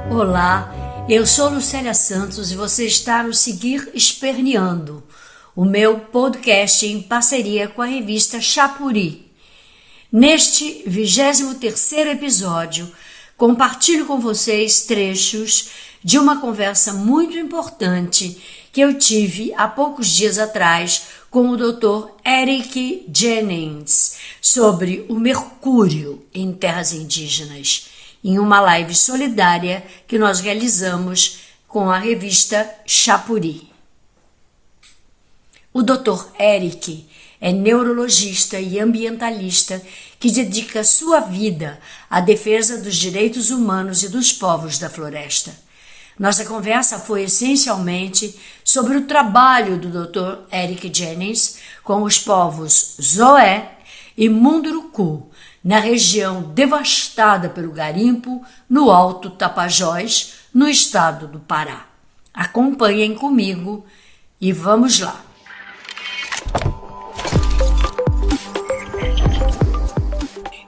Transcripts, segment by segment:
Olá, eu sou Lucélia Santos e você está no Seguir Esperneando, o meu podcast em parceria com a revista Chapuri. Neste 23º episódio, compartilho com vocês trechos de uma conversa muito importante que eu tive há poucos dias atrás com o Dr. Eric Jennings sobre o mercúrio em terras indígenas, em uma live solidária que nós realizamos com a revista Chapuri. O Dr. Eric é neurologista e ambientalista que dedica sua vida à defesa dos direitos humanos e dos povos da floresta. Nossa conversa foi essencialmente sobre o trabalho do Dr. Eric Jennings com os povos Zoé e Munduruku, na região devastada pelo garimpo no Alto Tapajós, no estado do Pará. Acompanhem comigo e vamos lá.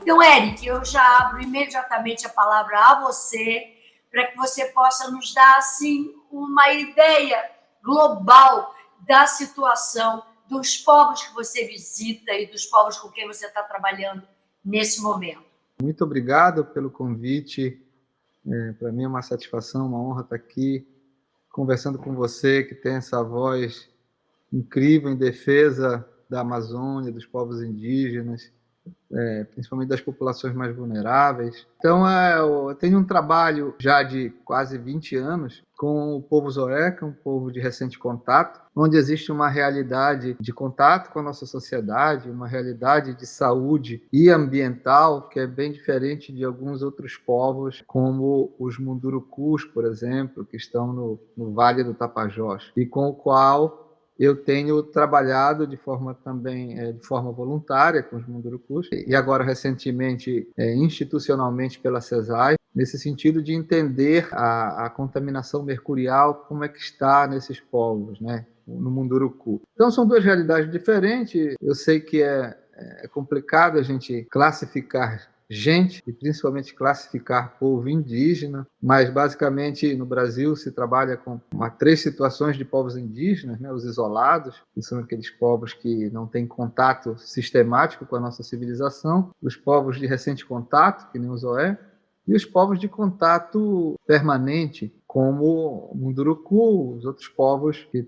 Então, Eric, eu já abro imediatamente a palavra a você, para que você possa nos dar assim, uma ideia global da situação dos povos que você visita e dos povos com quem você está trabalhando nesse momento. Muito obrigado pelo convite. Para mim é uma satisfação, uma honra estar aqui conversando com você, que tem essa voz incrível em defesa da Amazônia, dos povos indígenas, principalmente das populações mais vulneráveis. Então, eu tenho um trabalho já de quase 20 anos com o povo Zoé, que é um povo de recente contato, onde existe uma realidade de contato com a nossa sociedade, uma realidade de saúde e ambiental que é bem diferente de alguns outros povos, como os Mundurucus, por exemplo, que estão no Vale do Tapajós, e com o qual eu tenho trabalhado de forma voluntária com os Mundurucus e agora recentemente institucionalmente pela CESAI, nesse sentido de entender a contaminação mercurial, como é que está nesses povos, né, no Munduruku. Então são duas realidades diferentes. Eu sei que é complicado a gente classificar gente, e principalmente classificar povo indígena, mas basicamente no Brasil se trabalha com três situações de povos indígenas, né? Os isolados, que são aqueles povos que não têm contato sistemático com a nossa civilização, os povos de recente contato, que nem o Zoé, e os povos de contato permanente, como o Munduruku, os outros povos que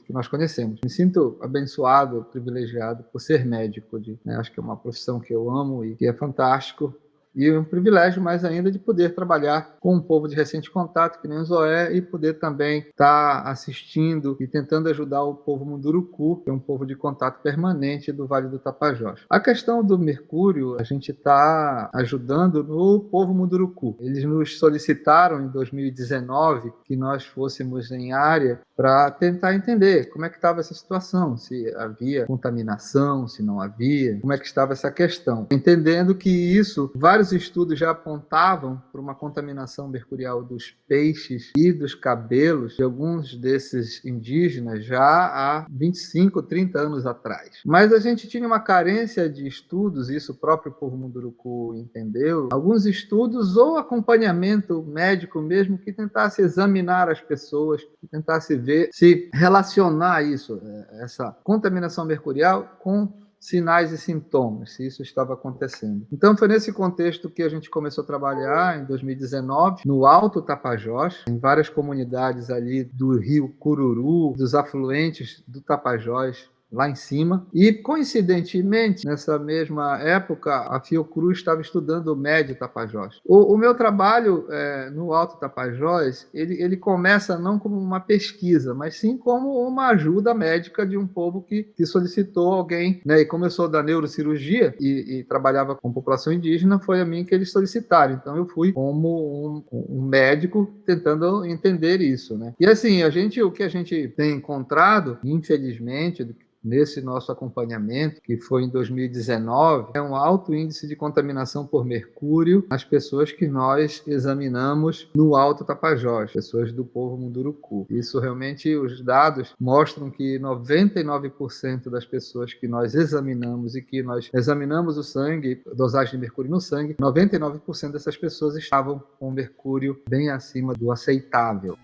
nós conhecemos. Me sinto abençoado, privilegiado por ser médico. Acho que é uma profissão que eu amo e que é fantástico. E um privilégio mais ainda de poder trabalhar com um povo de recente contato, que nem o Zoé, e poder também estar assistindo e tentando ajudar o povo Munduruku, que é um povo de contato permanente do Vale do Tapajós. A questão do mercúrio, a gente está ajudando no povo Munduruku. Eles nos solicitaram em 2019 que nós fôssemos em área para tentar entender como é que estava essa situação, se havia contaminação, se não havia, como é que estava essa questão. Entendendo que isso, vários estudos já apontavam para uma contaminação mercurial dos peixes e dos cabelos de alguns desses indígenas já há 25, 30 anos atrás. Mas a gente tinha uma carência de estudos, isso o próprio povo Munduruku entendeu, alguns estudos ou acompanhamento médico mesmo que tentasse examinar as pessoas, que tentasse ver, se relacionar isso, essa contaminação mercurial com sinais e sintomas, se isso estava acontecendo. Então foi nesse contexto que a gente começou a trabalhar em 2019 no Alto Tapajós, em várias comunidades ali do rio Cururu, dos afluentes do Tapajós, lá em cima. E, coincidentemente, nessa mesma época, a Fiocruz estava estudando o Médio Tapajós. O meu trabalho no Alto Tapajós, ele começa não como uma pesquisa, mas sim como uma ajuda médica de um povo que solicitou alguém, né? E como eu sou da neurocirurgia e trabalhava com população indígena, foi a mim que eles solicitaram. Então, eu fui como um médico tentando entender isso, né? E assim, o que a gente tem encontrado, infelizmente, nesse nosso acompanhamento, que foi em 2019, é um alto índice de contaminação por mercúrio nas pessoas que nós examinamos no Alto Tapajós, pessoas do povo Munduruku. Isso realmente, os dados mostram que 99% das pessoas que nós examinamos e que nós examinamos o sangue, dosagem de mercúrio no sangue, 99% dessas pessoas estavam com mercúrio bem acima do aceitável.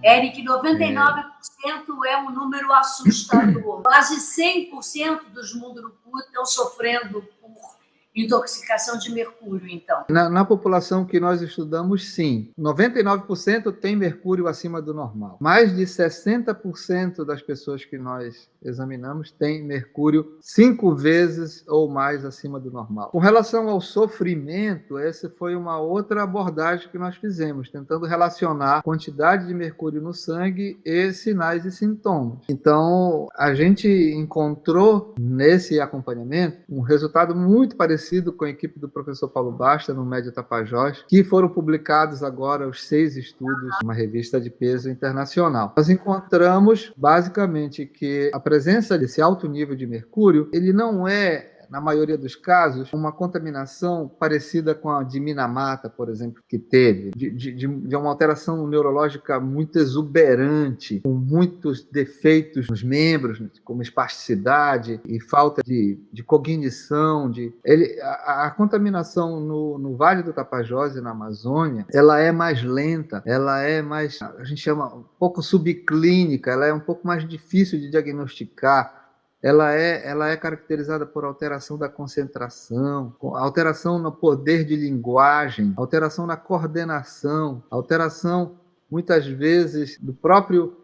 Eric, 99% é um número assustador. Quase 100% dos Munduruku estão sofrendo por intoxicação de mercúrio, então. Na população que nós estudamos, sim. 99% tem mercúrio acima do normal. Mais de 60% das pessoas que nós examinamos tem mercúrio 5 vezes ou mais acima do normal. Com relação ao sofrimento, essa foi uma outra abordagem que nós fizemos, tentando relacionar a quantidade de mercúrio no sangue e sinais e sintomas. Então, a gente encontrou nesse acompanhamento um resultado muito parecido com a equipe do professor Paulo Basta, no Médio Tapajós, que foram publicados agora os 6 estudos numa revista de peso internacional. Nós encontramos, basicamente, que a presença desse alto nível de mercúrio, ele não é, na maioria dos casos, uma contaminação parecida com a de Minamata, por exemplo, que teve, de uma alteração neurológica muito exuberante, com muitos defeitos nos membros, como espasticidade e falta de cognição. A contaminação no Vale do Tapajós e na Amazônia, ela é mais lenta, ela é mais, a gente chama, um pouco subclínica, ela é um pouco mais difícil de diagnosticar. Ela é caracterizada por alteração da concentração, alteração no poder de linguagem, alteração na coordenação, alteração, muitas vezes, do próprio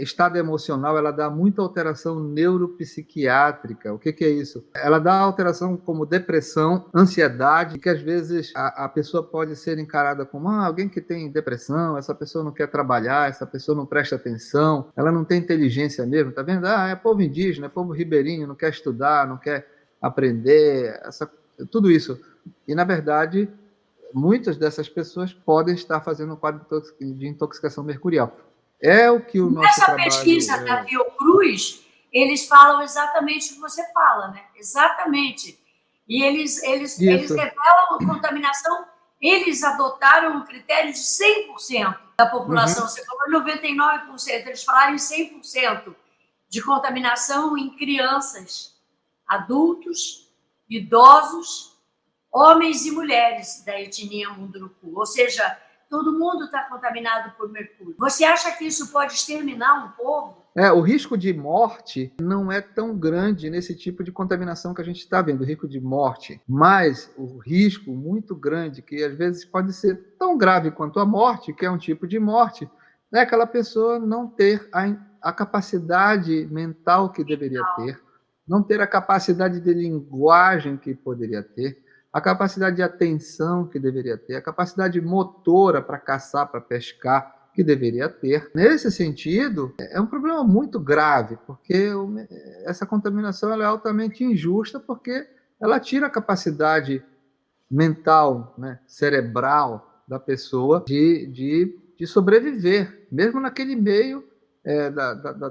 estado emocional. Ela dá muita alteração neuropsiquiátrica. O que é isso? Ela dá alteração como depressão, ansiedade, que às vezes a pessoa pode ser encarada como alguém que tem depressão, essa pessoa não quer trabalhar, essa pessoa não presta atenção, ela não tem inteligência mesmo, tá vendo? É povo indígena, é povo ribeirinho, não quer estudar, não quer aprender, tudo isso. E, na verdade, muitas dessas pessoas podem estar fazendo um quadro de intoxicação mercurial. É o que o nosso trabalho... Nessa pesquisa da Fiocruz, eles falam exatamente o que você fala, né? Exatamente. E eles revelam a contaminação, eles adotaram um critério de 100% da população. Você falou 99%, eles falaram em 100% de contaminação em crianças, adultos, idosos, homens e mulheres da etnia Munduruku. Ou seja, todo mundo está contaminado por mercúrio. Você acha que isso pode exterminar um povo? O risco de morte não é tão grande nesse tipo de contaminação que a gente está vendo, o risco de morte. Mas o risco muito grande, que às vezes pode ser tão grave quanto a morte, que é um tipo de morte, é aquela pessoa não ter a capacidade mental que deveria ter, não ter a capacidade de linguagem que poderia ter, a capacidade de atenção que deveria ter, a capacidade motora para caçar, para pescar, que deveria ter. Nesse sentido, é um problema muito grave, porque essa contaminação ela é altamente injusta, porque ela tira a capacidade mental, né, cerebral da pessoa de sobreviver, mesmo naquele meio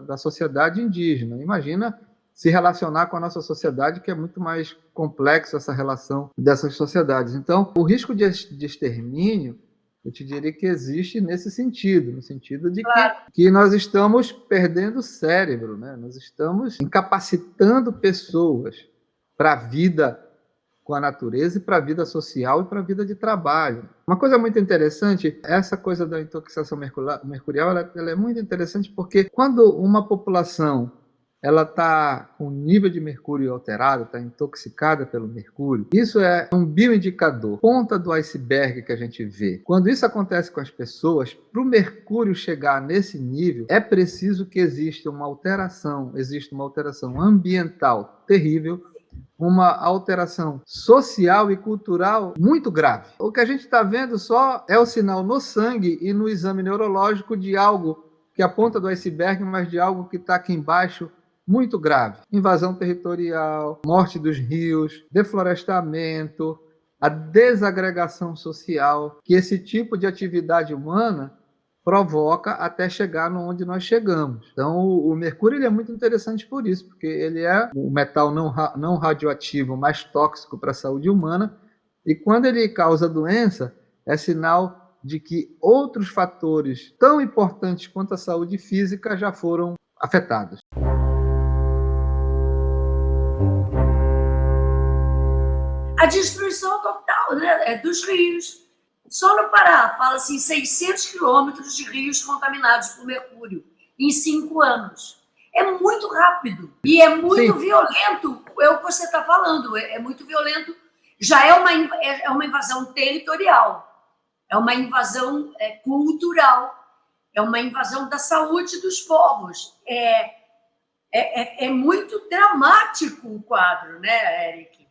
da sociedade indígena. Imagina se relacionar com a nossa sociedade, que é muito mais complexa essa relação dessas sociedades. Então, o risco de extermínio, eu te diria que existe nesse sentido, no sentido de que nós estamos perdendo o cérebro, né? Nós estamos incapacitando pessoas para a vida com a natureza e para a vida social e para a vida de trabalho. Uma coisa muito interessante, essa coisa da intoxicação mercurial, ela é muito interessante porque quando uma população ela está com o nível de mercúrio alterado, está intoxicada pelo mercúrio, isso é um bioindicador, ponta do iceberg que a gente vê. Quando isso acontece com as pessoas, para o mercúrio chegar nesse nível, é preciso que exista uma alteração ambiental terrível, uma alteração social e cultural muito grave. O que a gente está vendo só é o sinal no sangue e no exame neurológico de algo que é a ponta do iceberg, mas de algo que está aqui embaixo, muito grave. Invasão territorial, morte dos rios, deflorestamento, a desagregação social que esse tipo de atividade humana provoca até chegar onde nós chegamos. Então, o mercúrio ele é muito interessante por isso, porque ele é o metal não radioativo mais tóxico para a saúde humana, e quando ele causa doença, é sinal de que outros fatores tão importantes quanto a saúde física já foram afetados. A destruição total, né, dos rios. Só no Pará, fala-se em 600 quilômetros de rios contaminados por mercúrio em 5 anos. É muito rápido e é muito violento. É o que você está falando, é muito violento. Já é uma invasão territorial, é uma invasão cultural, é uma invasão da saúde dos povos. É muito dramático o quadro, né, Eric?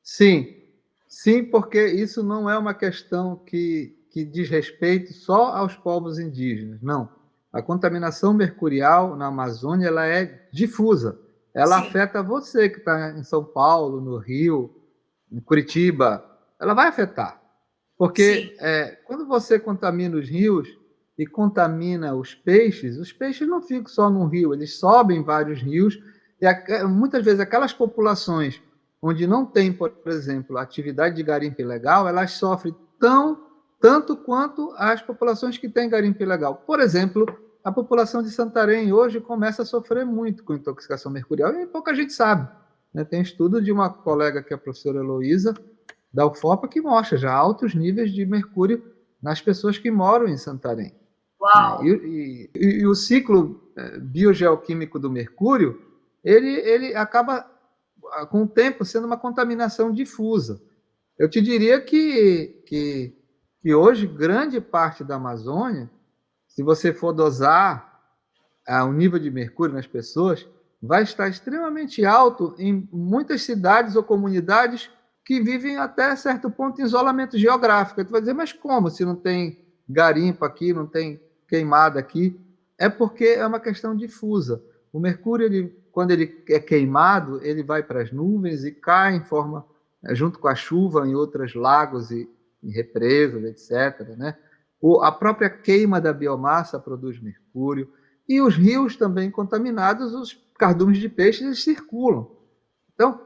Sim, porque isso não é uma questão que diz respeito só aos povos indígenas, não. A contaminação mercurial na Amazônia ela é difusa, ela afeta você que está em São Paulo, no Rio, em Curitiba, ela vai afetar. Porque quando você contamina os rios e contamina os peixes não ficam só no rio, eles sobem vários rios, e muitas vezes aquelas populações onde não tem, por exemplo, atividade de garimpo ilegal, elas sofrem tanto quanto as populações que têm garimpo ilegal. Por exemplo, a população de Santarém hoje começa a sofrer muito com intoxicação mercurial, e pouca gente sabe. Tem estudo de uma colega que é a professora Heloísa, da UFOPA, que mostra já altos níveis de mercúrio nas pessoas que moram em Santarém. Uau! E o ciclo biogeoquímico do mercúrio, ele acaba, com o tempo, sendo uma contaminação difusa. Eu te diria que hoje, grande parte da Amazônia, se você for dosar o nível de mercúrio nas pessoas, vai estar extremamente alto em muitas cidades ou comunidades que vivem até certo ponto em isolamento geográfico. Tu vai dizer, mas como se não tem garimpo aqui, não tem queimada aqui? É porque é uma questão difusa. O mercúrio, quando ele é queimado, ele vai para as nuvens e cai em forma, junto com a chuva, em outros lagos e em represas, etc. Né? A própria queima da biomassa produz mercúrio. E os rios também contaminados, os cardumes de peixe, eles circulam. Então,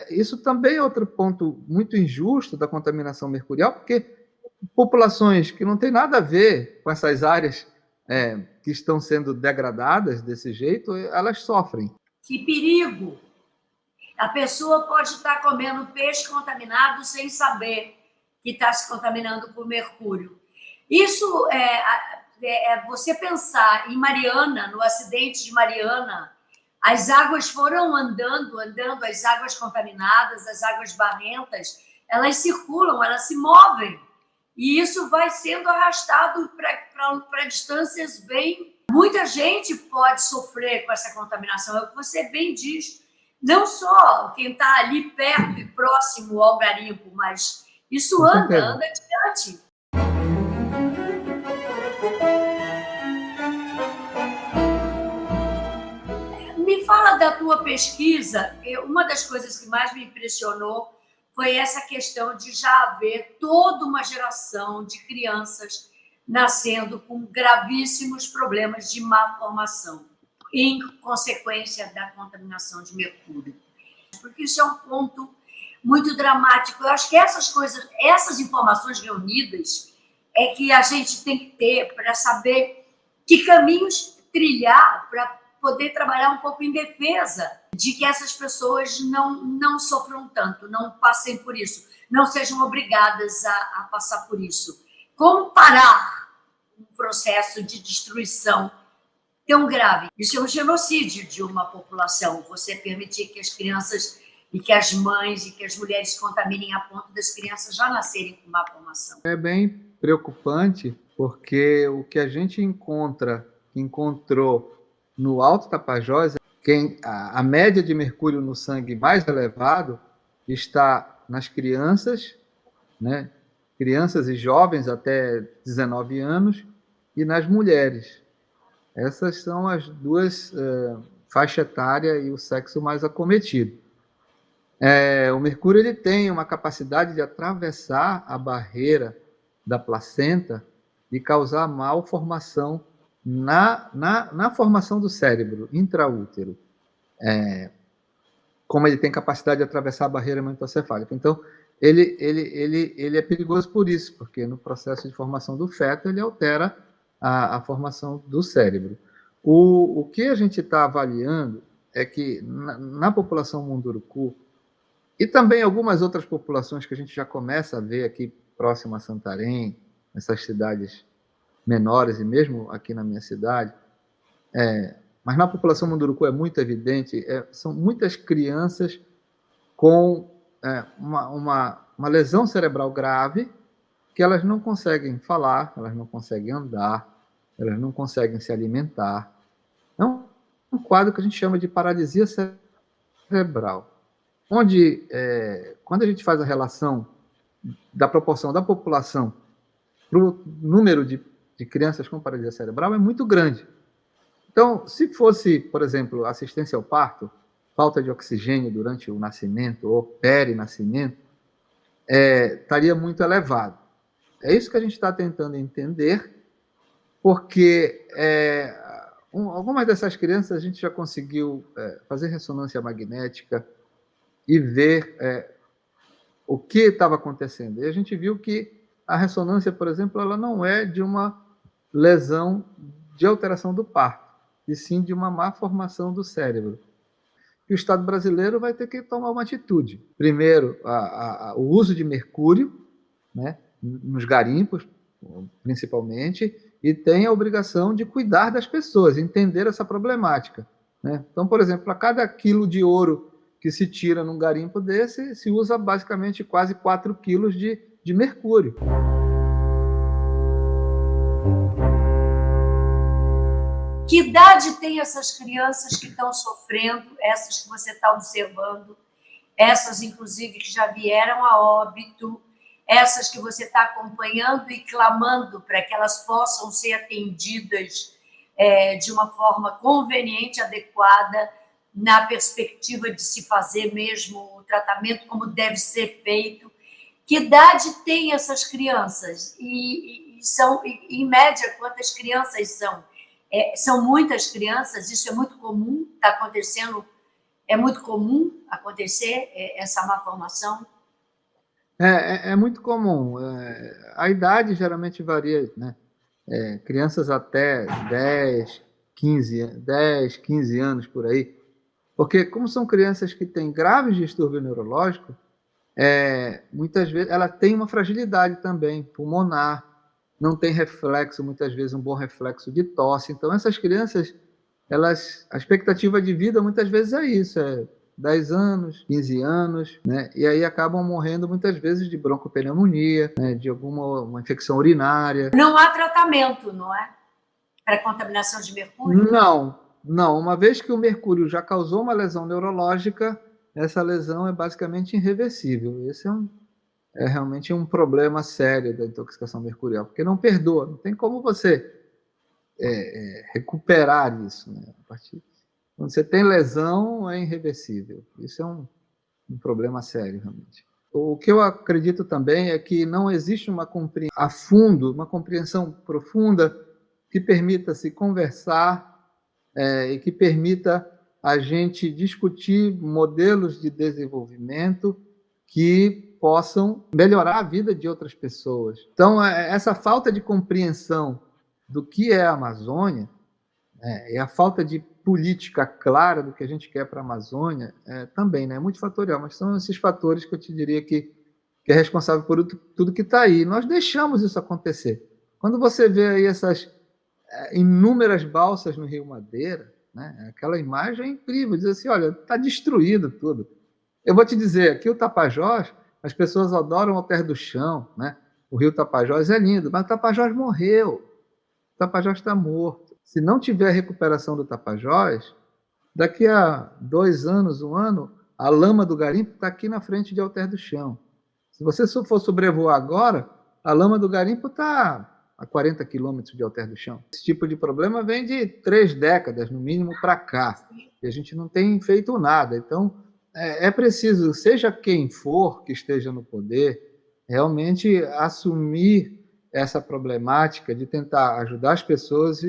isso também é outro ponto muito injusto da contaminação mercurial, porque populações que não têm nada a ver com essas áreas que estão sendo degradadas desse jeito, elas sofrem. Que perigo! A pessoa pode estar comendo peixe contaminado sem saber que está se contaminando por mercúrio. Isso você pensar em Mariana, no acidente de Mariana, as águas foram andando, as águas contaminadas, as águas barrentas, elas circulam, elas se movem. E isso vai sendo arrastado para distâncias bem... Muita gente pode sofrer com essa contaminação, é o que você bem diz. Não só quem está ali perto e próximo ao garimpo, mas isso anda adiante. Me fala da tua pesquisa. Uma das coisas que mais me impressionou foi essa questão de já haver toda uma geração de crianças nascendo com gravíssimos problemas de má formação, em consequência da contaminação de mercúrio. Porque isso é um ponto muito dramático. Eu acho que essas informações reunidas é que a gente tem que ter para saber que caminhos trilhar para poder trabalhar um pouco em defesa de que essas pessoas não sofram tanto, não passem por isso, não sejam obrigadas a passar por isso. Como parar um processo de destruição tão grave? Isso é um genocídio de uma população, você permitir que as crianças e que as mães e que as mulheres contaminem a ponto das crianças já nascerem com má formação. É bem preocupante, porque o que a gente encontrou no Alto Tapajós, a média de mercúrio no sangue mais elevado está nas crianças, né? Crianças e jovens até 19 anos, e nas mulheres. Essas são as duas faixas etárias e o sexo mais acometido. O mercúrio ele tem uma capacidade de atravessar a barreira da placenta e causar malformação na formação do cérebro intraútero. Como ele tem capacidade de atravessar a barreira hematocefálica. Então, ele é perigoso por isso, porque no processo de formação do feto, ele altera a formação do cérebro. O que a gente está avaliando é que na população munduruku, e também algumas outras populações que a gente já começa a ver aqui próximo a Santarém, nessas cidades menores, e mesmo aqui na minha cidade, mas na população munduruku é muito evidente, são muitas crianças com uma lesão cerebral grave, que elas não conseguem falar, elas não conseguem andar, elas não conseguem se alimentar. É um quadro que a gente chama de paralisia cerebral, onde, quando a gente faz a relação da proporção da população para o número de crianças com paralisia cerebral, é muito grande. Então, se fosse, por exemplo, assistência ao parto, falta de oxigênio durante o nascimento ou peri-nascimento, estaria muito elevado. É isso que a gente está tentando entender, porque algumas dessas crianças a gente já conseguiu fazer ressonância magnética e ver o que estava acontecendo. E a gente viu que a ressonância, por exemplo, ela não é de uma lesão de alteração do parto, e sim de uma má formação do cérebro. E o Estado brasileiro vai ter que tomar uma atitude. Primeiro, o uso de mercúrio, né, nos garimpos, principalmente, e tem a obrigação de cuidar das pessoas, entender essa problemática, né? Então, por exemplo, a cada quilo de ouro que se tira num garimpo desse, se usa basicamente quase 4 quilos de mercúrio. Que idade tem essas crianças que estão sofrendo, essas que você está observando, essas, inclusive, que já vieram a óbito, essas que você está acompanhando e clamando para que elas possam ser atendidas de uma forma conveniente, adequada, na perspectiva de se fazer mesmo o tratamento como deve ser feito? Que idade tem essas crianças? E são, em média, quantas crianças são? São muitas crianças, isso é muito comum, está acontecendo, é muito comum acontecer essa malformação? É muito comum. A idade geralmente varia, né? Crianças até 15 anos por aí, porque como são crianças que têm graves distúrbios neurológicos, muitas vezes ela tem uma fragilidade também pulmonar, não tem reflexo, muitas vezes um bom reflexo de tosse. Então essas crianças, a expectativa de vida muitas vezes é isso, 10 anos, 15 anos, né? E aí acabam morrendo muitas vezes de broncopneumonia, né? De uma infecção urinária. Não há tratamento, não é? Para contaminação de mercúrio? Não. Uma vez que o mercúrio já causou uma lesão neurológica, essa lesão é basicamente irreversível. Esse é realmente um problema sério da intoxicação mercurial, porque não perdoa, não tem como você recuperar isso, né? Quando você tem lesão, é irreversível. Isso é um problema sério, realmente. O que eu acredito também é que não existe uma compreensão a fundo, uma compreensão profunda que permita se conversar e que permita a gente discutir modelos de desenvolvimento que possam melhorar a vida de outras pessoas. Então, essa falta de compreensão do que é a Amazônia, e a falta de política clara do que a gente quer para a Amazônia também, né? É multifatorial, mas são esses fatores que eu te diria que é responsável por tudo que está aí. Nós deixamos isso acontecer. Quando você vê aí essas inúmeras balsas no Rio Madeira, né? Aquela imagem é incrível, diz assim, olha, está destruído tudo. Eu vou te dizer, aqui o Tapajós, as pessoas adoram o Alter do Chão, né? O rio Tapajós é lindo, mas o Tapajós morreu. O Tapajós está morto. Se não tiver recuperação do Tapajós, daqui a 2 anos, 1 ano, a lama do garimpo está aqui na frente de Alter do Chão. Se você for sobrevoar agora, a lama do garimpo está a 40 quilômetros de Alter do Chão. Esse tipo de problema vem de 3 décadas, no mínimo, para cá. E a gente não tem feito nada. Então, é preciso, seja quem for que esteja no poder, realmente assumir essa problemática de tentar ajudar as pessoas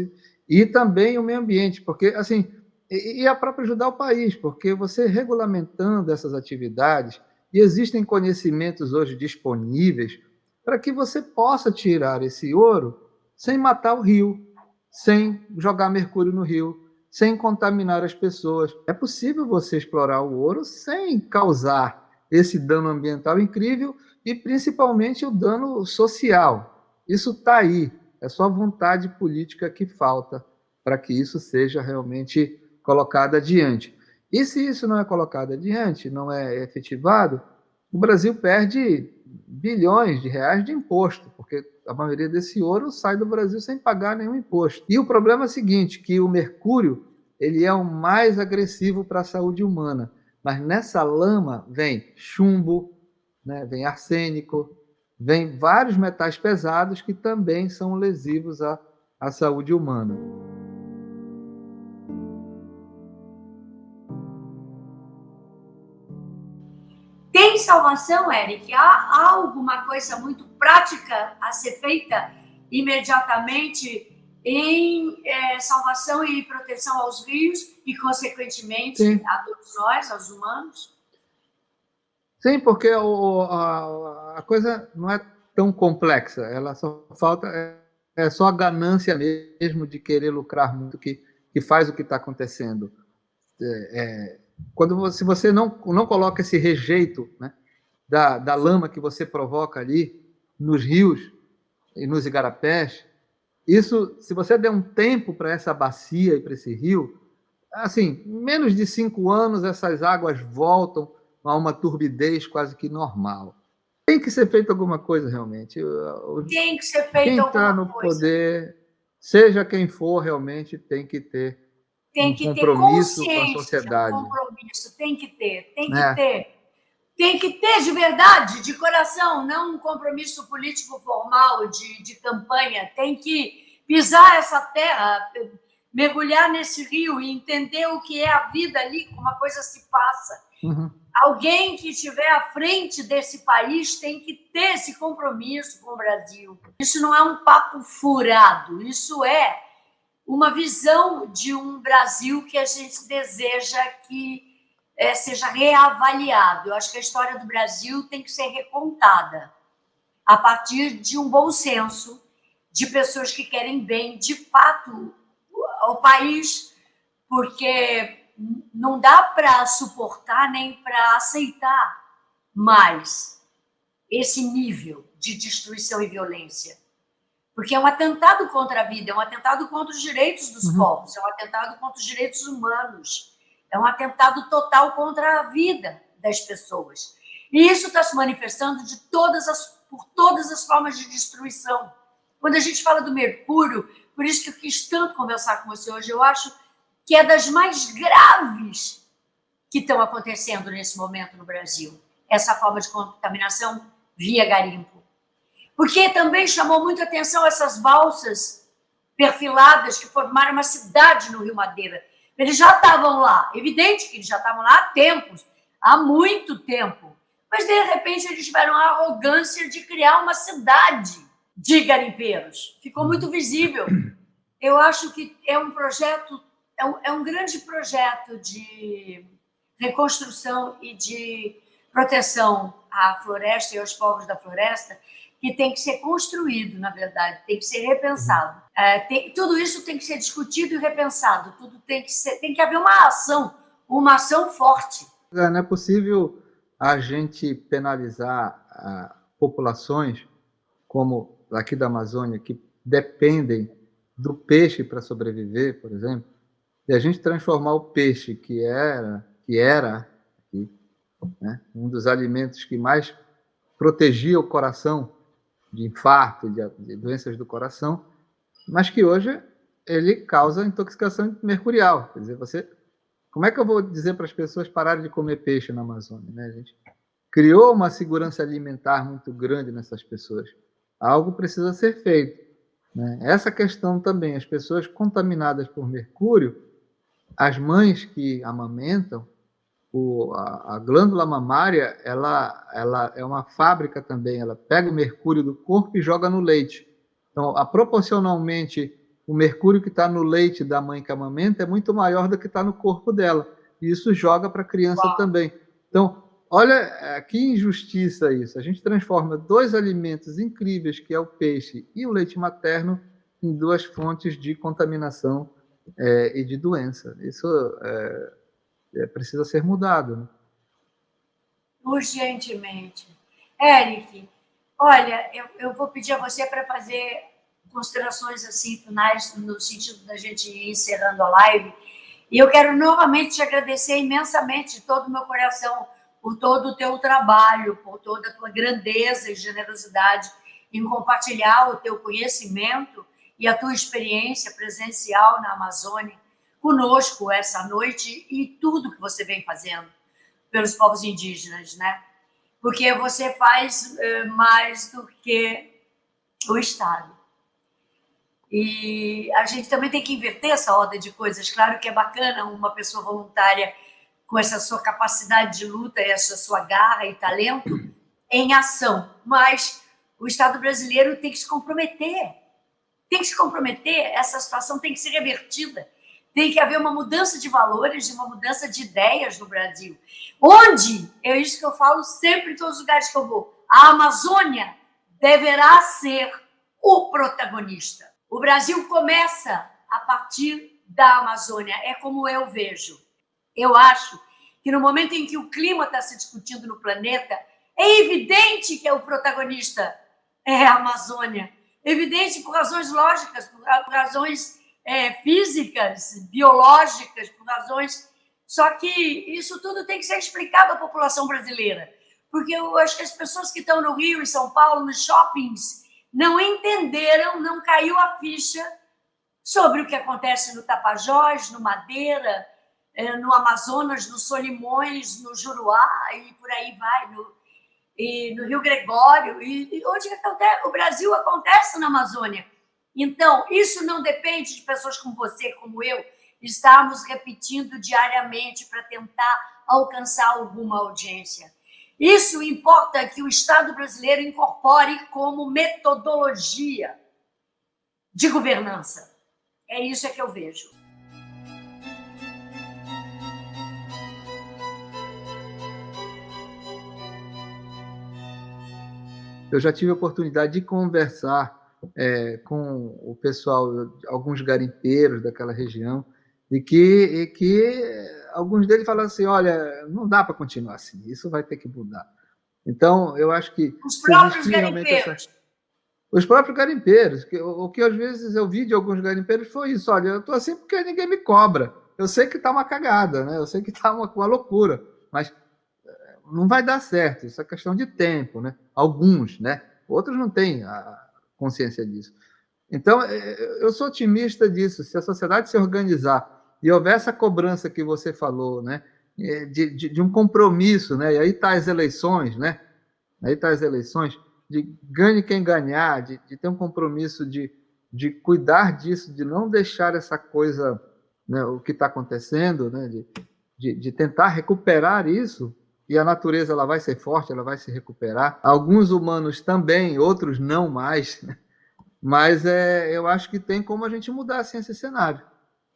e também o meio ambiente, porque, assim, e a própria ajudar o país, porque você regulamentando essas atividades, e existem conhecimentos hoje disponíveis para que você possa tirar esse ouro sem matar o rio, sem jogar mercúrio no rio, sem contaminar as pessoas. É possível você explorar o ouro sem causar esse dano ambiental incrível e principalmente o dano social. Isso está aí, é só vontade política que falta para que isso seja realmente colocado adiante. E se isso não é colocado adiante, não é efetivado, o Brasil perde bilhões de reais de imposto, porque a maioria desse ouro sai do Brasil sem pagar nenhum imposto. E o problema é o seguinte, que o mercúrio ele é o mais agressivo para a saúde humana, mas nessa lama vem chumbo, né, vem arsênico, vem vários metais pesados que também são lesivos à saúde humana. Tem salvação, Eric? Há alguma coisa muito prática a ser feita imediatamente em salvação e proteção aos rios e, consequentemente, Sim. a todos nós, aos humanos? Sim, porque a coisa não é tão complexa, ela só falta, é só a ganância mesmo de querer lucrar muito que faz o que está acontecendo. Se você não coloca esse rejeito, né, da lama que você provoca ali nos rios e nos igarapés, isso, se você der um tempo para essa bacia e para esse rio, assim, menos de 5 anos essas águas voltam a uma turbidez quase que normal. Tem que ser feito alguma coisa realmente. Tem que ser feito quem está alguma no coisa. Poder, seja quem for, realmente tem que ter Tem um que ter compromisso com a consciência, sociedade. compromisso, tem que ter. Tem que ter de verdade, de coração, não um compromisso político formal de campanha. Tem que pisar essa terra, mergulhar nesse rio e entender o que é a vida ali, como uma coisa se passa. Uhum. Alguém que estiver à frente desse país tem que ter esse compromisso com o Brasil. Isso não é um papo furado, isso é uma visão de um Brasil que a gente deseja que seja reavaliado. Eu acho que a história do Brasil tem que ser recontada a partir de um bom senso, de pessoas que querem bem, de fato, ao país, porque não dá para suportar nem para aceitar mais esse nível de destruição e violência. Porque é um atentado contra a vida, é um atentado contra os direitos dos povos, é um atentado contra os direitos humanos, é um atentado total contra a vida das pessoas. E isso está se manifestando por todas as formas de destruição. Quando a gente fala do mercúrio, por isso que eu quis tanto conversar com você hoje, eu acho que é das mais graves que estão acontecendo nesse momento no Brasil, essa forma de contaminação via garimpo. Porque também chamou muita atenção essas balsas perfiladas que formaram uma cidade no Rio Madeira. Eles já estavam lá, evidente que eles já estavam lá há tempos, há muito tempo. Mas, de repente, eles tiveram a arrogância de criar uma cidade de garimpeiros. Ficou muito visível. Eu acho que é um projeto, é um grande projeto de reconstrução e de proteção à floresta e aos povos da floresta, que tem que ser construído, na verdade, tem que ser repensado. Tudo isso tem que ser discutido e repensado, tudo tem que haver uma ação forte. Não é possível a gente penalizar populações como aqui da Amazônia, que dependem do peixe para sobreviver, por exemplo, e a gente transformar o peixe, que era aqui, né, um dos alimentos que mais protegia o coração de infarto, de doenças do coração, mas que hoje ele causa intoxicação mercurial. Quer dizer, como é que eu vou dizer para as pessoas pararem de comer peixe na Amazônia? Né? A gente criou uma segurança alimentar muito grande nessas pessoas. Algo precisa ser feito. Né? Essa questão também, as pessoas contaminadas por mercúrio, as mães que amamentam, a glândula mamária, ela é uma fábrica também, ela pega o mercúrio do corpo e joga no leite. Então, proporcionalmente, o mercúrio que está no leite da mãe que amamenta é muito maior do que está no corpo dela. E isso joga para a criança também. Então, olha que injustiça isso. A gente transforma 2 alimentos incríveis, que é o peixe e o leite materno, em 2 fontes de contaminação e de doença. Isso precisa ser mudado, né? Urgentemente. Eric, olha, eu vou pedir a você para fazer considerações assim finais, no sentido da gente ir encerrando a live. E eu quero novamente te agradecer imensamente de todo o meu coração por todo o teu trabalho, por toda a tua grandeza e generosidade em compartilhar o teu conhecimento e a tua experiência presencial na Amazônia conosco essa noite e tudo que você vem fazendo pelos povos indígenas, né? Porque você faz mais do que o Estado. E a gente também tem que inverter essa ordem de coisas. Claro que é bacana uma pessoa voluntária com essa sua capacidade de luta, essa sua garra e talento em ação, mas o Estado brasileiro tem que se comprometer. Tem que se comprometer, essa situação tem que ser revertida. Tem que haver uma mudança de valores, uma mudança de ideias no Brasil. Onde, é isso que eu falo sempre em todos os lugares que eu vou, a Amazônia deverá ser o protagonista. O Brasil começa a partir da Amazônia, é como eu vejo. Eu acho que no momento em que o clima está se discutindo no planeta, é evidente que o protagonista é a Amazônia. Evidente por razões lógicas, por razões físicas, biológicas, por razões... Só que isso tudo tem que ser explicado à população brasileira. Porque eu acho que as pessoas que estão no Rio, em São Paulo, nos shoppings, não entenderam, não caiu a ficha sobre o que acontece no Tapajós, no Madeira, no Amazonas, no Solimões, no Juruá, e por aí vai, no Rio Gregório, e onde o Brasil acontece na Amazônia. Então, isso não depende de pessoas como você, como eu, estarmos repetindo diariamente para tentar alcançar alguma audiência. Isso importa que o Estado brasileiro incorpore como metodologia de governança. É isso que eu vejo. Eu já tive a oportunidade de conversar com o pessoal, alguns garimpeiros daquela região, e que alguns deles falam assim, olha, não dá para continuar assim, isso vai ter que mudar. Então, eu acho que... Os próprios garimpeiros. Os próprios garimpeiros. O que às vezes eu vi de alguns garimpeiros foi isso, olha, eu estou assim porque ninguém me cobra. Eu sei que está uma cagada, né? Eu sei que está uma loucura, mas não vai dar certo, isso é questão de tempo, né? Alguns, né? Outros não têm a consciência disso. Então, eu sou otimista disso. Se a sociedade se organizar e houver essa cobrança que você falou, né? De um compromisso, né? E aí tá as eleições, né? Aí tá as eleições, de ganhe quem ganhar, de ter um compromisso de cuidar disso, de não deixar essa coisa, né, o que está acontecendo, né? De tentar recuperar isso. E a natureza ela vai ser forte, ela vai se recuperar. Alguns humanos também, outros não mais. Mas eu acho que tem como a gente mudar assim, esse cenário.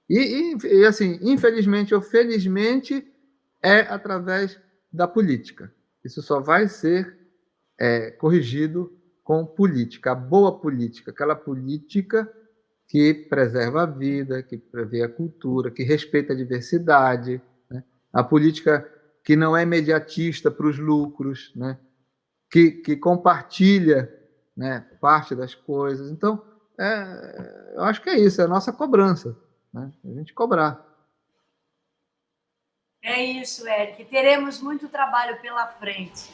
E assim, infelizmente ou felizmente, é através da política. Isso só vai ser corrigido com política. A boa política, aquela política que preserva a vida, que prevê a cultura, que respeita a diversidade, né? A política que não é imediatista para os lucros, né? Que compartilha, né, parte das coisas. Então, eu acho que é isso, é a nossa cobrança, né? A gente cobrar. É isso, Eric. Teremos muito trabalho pela frente.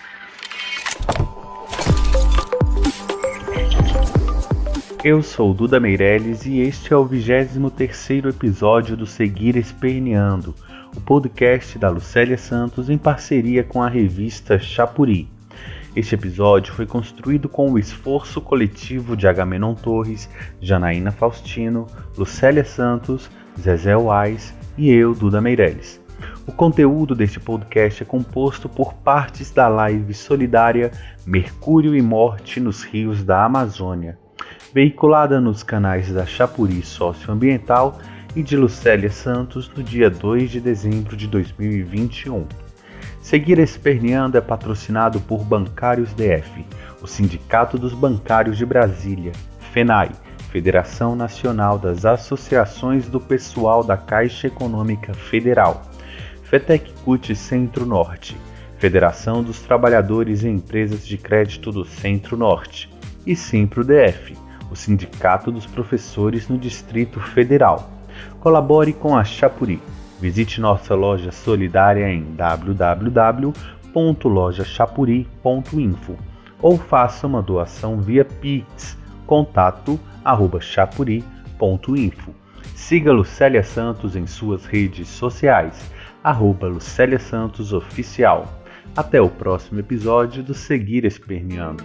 Eu sou Duda Meirelles e este é o 23º episódio do Seguir Esperneando, o podcast da Lucélia Santos em parceria com a revista Chapuri. Este episódio foi construído com o esforço coletivo de Agamenon Torres, Janaína Faustino, Lucélia Santos, Zezé Wais e eu, Duda Meirelles. O conteúdo deste podcast é composto por partes da live solidária Mercúrio e Morte nos Rios da Amazônia, veiculada nos canais da Chapuri Socioambiental e de Lucélia Santos no dia 2 de dezembro de 2021. Seguir Esperneando é patrocinado por Bancários DF, o Sindicato dos Bancários de Brasília, FENAI, Federação Nacional das Associações do Pessoal da Caixa Econômica Federal, FETEC-CUT Centro-Norte, Federação dos Trabalhadores e Empresas de Crédito do Centro-Norte e Simpro-DF, o Sindicato dos Professores no Distrito Federal. Colabore com a Chapuri. Visite nossa loja solidária em www.lojachapuri.info ou faça uma doação via Pix, contato@chapuri.info. Siga Lucélia Santos em suas redes sociais, @Lucélia Santos Oficial. Até o próximo episódio do Seguir Esperneando.